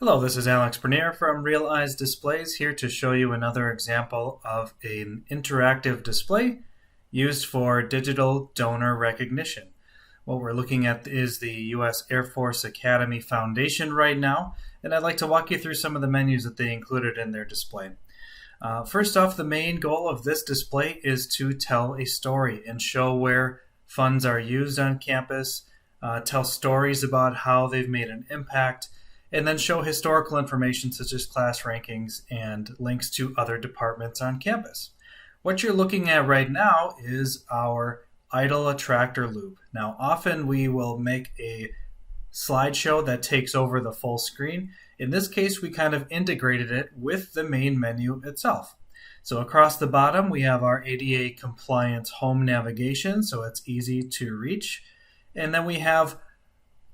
Hello, this is Alex Bernier from Real Eyes Displays, here to show you another example of an interactive display used for digital donor recognition. What we're looking at is the U.S. Air Force Academy Foundation right now, and I'd like to walk you through some of the menus that they included in their display. First off, the main goal of this display is to tell a story and show where funds are used on campus, tell stories about how they've made an impact, and then show historical information such as class rankings and links to other departments on campus. What you're looking at right now is our idle attractor loop. Now, often we will make a slideshow that takes over the full screen. In this case, we kind of integrated it with the main menu itself. So across the bottom, we have our ADA compliance home navigation, so it's easy to reach. And then we have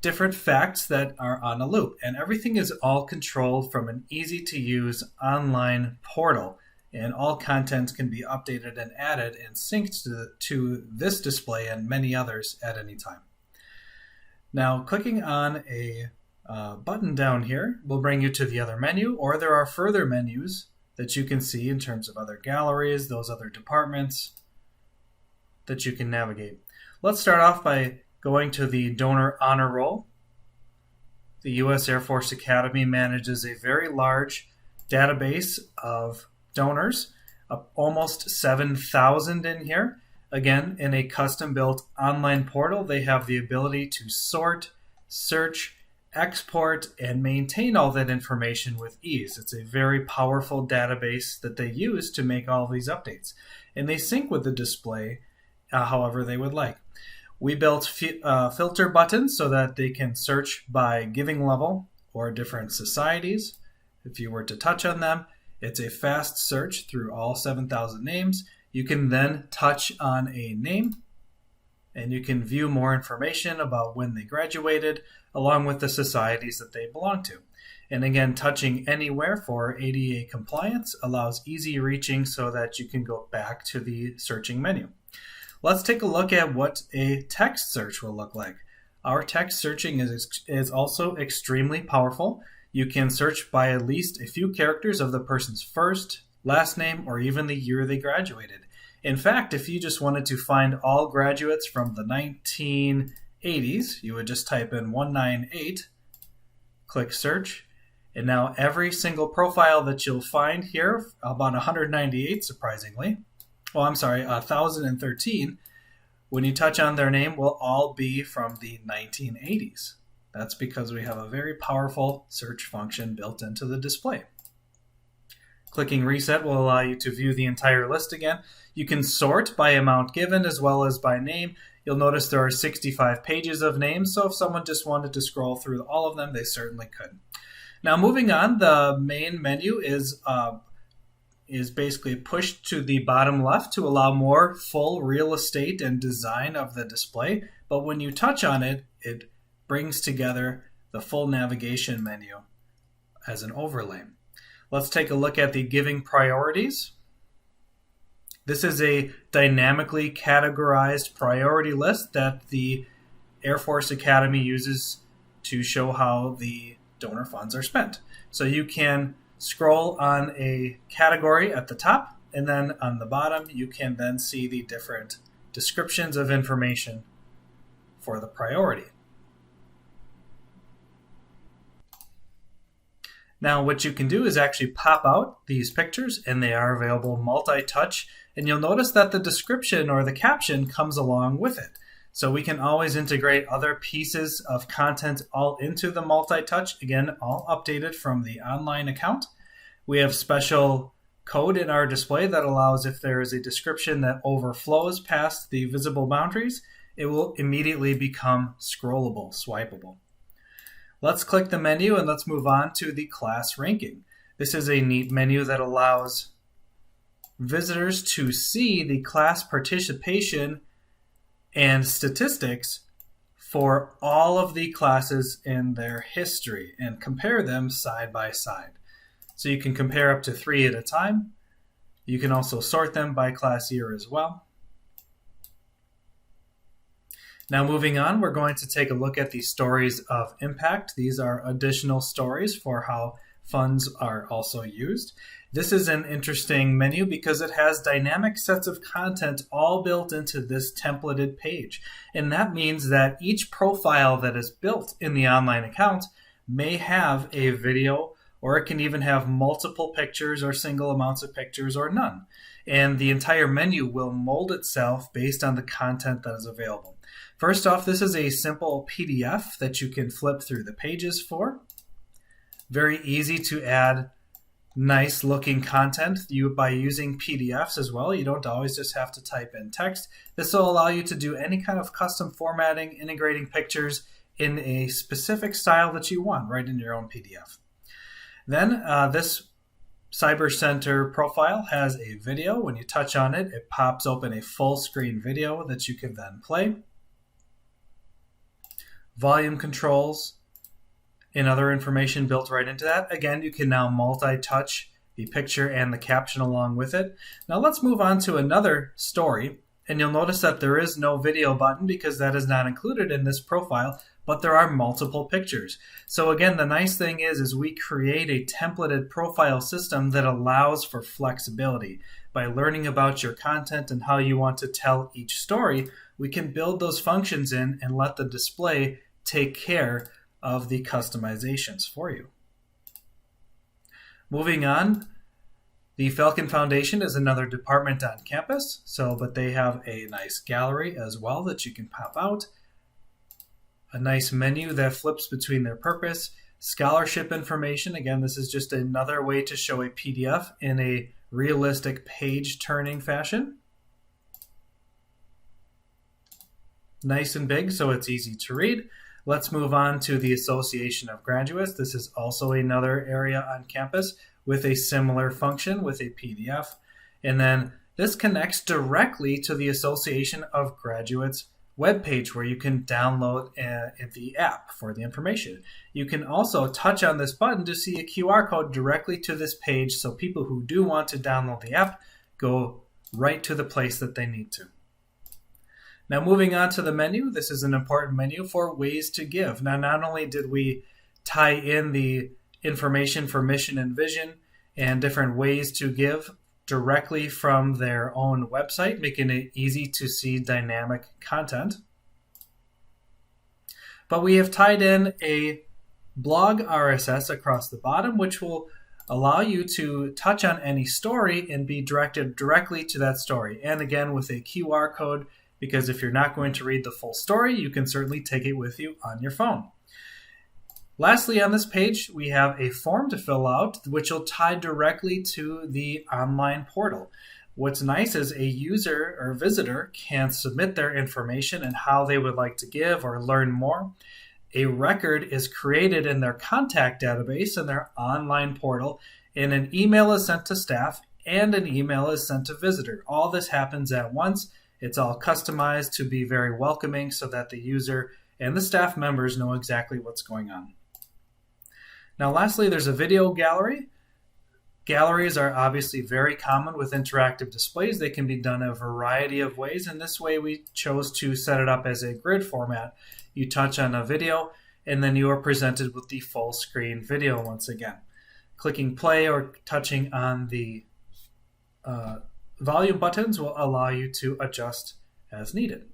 different facts that are on a loop, and everything is all controlled from an easy to use online portal, and all content can be updated and added and synced to this display and many others at any time. Now, clicking on a button down here will bring you to the other menu, or there are further menus that you can see in terms of other galleries, those other departments that you can navigate. Let's start off by going to the donor honor roll. The U.S. Air Force Academy manages a very large database of donors, almost 7,000 in here. Again, in a custom-built online portal, they have the ability to sort, search, export, and maintain all that information with ease. It's a very powerful database that they use to make all these updates. And they sync with the display however they would like. We built filter buttons so that they can search by giving level or different societies. If you were to touch on them, it's a fast search through all 7,000 names. You can then touch on a name and you can view more information about when they graduated along with the societies that they belong to. And again, touching anywhere for ADA compliance allows easy reaching so that you can go back to the searching menu. Let's take a look at what a text search will look like. Our text searching is also extremely powerful. You can search by at least a few characters of the person's first, last name, or even the year they graduated. In fact, if you just wanted to find all graduates from the 1980s, you would just type in 198, click search, and now every single profile that you'll find here, about 198 surprisingly, 1,013, when you touch on their name, will all be from the 1980s. That's because we have a very powerful search function built into the display. Clicking reset will allow you to view the entire list again. You can sort by amount given as well as by name. You'll notice there are 65 pages of names, so if someone just wanted to scroll through all of them, they certainly could. Now, moving on, the main menu is basically pushed to the bottom left to allow more full real estate and design of the display. But when you touch on it, it brings together the full navigation menu as an overlay. Let's take a look at the giving priorities. This is a dynamically categorized priority list that the Air Force Academy uses to show how the donor funds are spent. So you can scroll on a category at the top, and then on the bottom, you can then see the different descriptions of information for the priority. Now, what you can do is actually pop out these pictures, and they are available multi-touch, and you'll notice that the description or the caption comes along with it. So we can always integrate other pieces of content all into the multi-touch, again, all updated from the online account. We have special code in our display that allows if there is a description that overflows past the visible boundaries, it will immediately become scrollable, swipeable. Let's click the menu and let's move on to the class ranking. This is a neat menu that allows visitors to see the class participation and statistics for all of the classes in their history and compare them side by side. So you can compare up to 3 at a time. You can also sort them by class year as well. Now moving on, we're going to take a look at the stories of impact. These are additional stories for how funds are also used. This is an interesting menu because it has dynamic sets of content all built into this templated page. And that means that each profile that is built in the online account may have a video, or it can even have multiple pictures or single amounts of pictures or none. And the entire menu will mold itself based on the content that is available. First off, this is a simple PDF that you can flip through the pages for. Very easy to add nice looking content by using PDFs as well. You don't always just have to type in text. This will allow you to do any kind of custom formatting, integrating pictures in a specific style that you want right in your own PDF. Then this Cyber Center profile has a video. When you touch on it, it pops open a full screen video that you can then play. Volume controls and other information built right into that. Again, you can now multi-touch the picture and the caption along with it. Now let's move on to another story, and you'll notice that there is no video button because that is not included in this profile, but there are multiple pictures. So again, the nice thing is we create a templated profile system that allows for flexibility. By learning about your content and how you want to tell each story, we can build those functions in and let the display take care of the customizations for you. Moving on, the Falcon Foundation is another department on campus, but they have a nice gallery as well that you can pop out. A nice menu that flips between their purpose, scholarship information. Again, this is just another way to show a PDF in a realistic page turning fashion. Nice and big, so it's easy to read. Let's move on to the Association of Graduates. This is also another area on campus with a similar function with a PDF. And then this connects directly to the Association of Graduates webpage where you can download the app for the information. You can also touch on this button to see a QR code directly to this page, so people who do want to download the app go right to the place that they need to. Now moving on to the menu, this is an important menu for ways to give. Now not only did we tie in the information for mission and vision and different ways to give directly from their own website, making it easy to see dynamic content, but we have tied in a blog RSS across the bottom, which will allow you to touch on any story and be directed directly to that story. And again, with a QR code, because if you're not going to read the full story, you can certainly take it with you on your phone. Lastly, on this page, we have a form to fill out, which will tie directly to the online portal. What's nice is a user or visitor can submit their information and how they would like to give or learn more. A record is created in their contact database in their online portal, and an email is sent to staff and an email is sent to visitor. All this happens at once. It's all customized to be very welcoming so that the user and the staff members know exactly what's going on. Now lastly, there's a video gallery. Galleries are obviously very common with interactive displays. They can be done a variety of ways, and this way we chose to set it up as a grid format. You touch on a video and then you are presented with the full screen video once again. Clicking play or touching on the volume buttons will allow you to adjust as needed.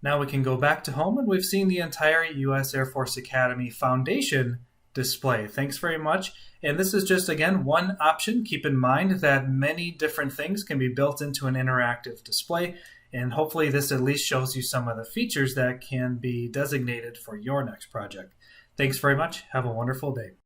Now we can go back to home, and we've seen the entire U.S. Air Force Academy Foundation display. Thanks very much. And this is just, again, one option. Keep in mind that many different things can be built into an interactive display, and hopefully this at least shows you some of the features that can be designated for your next project. Thanks very much. Have a wonderful day.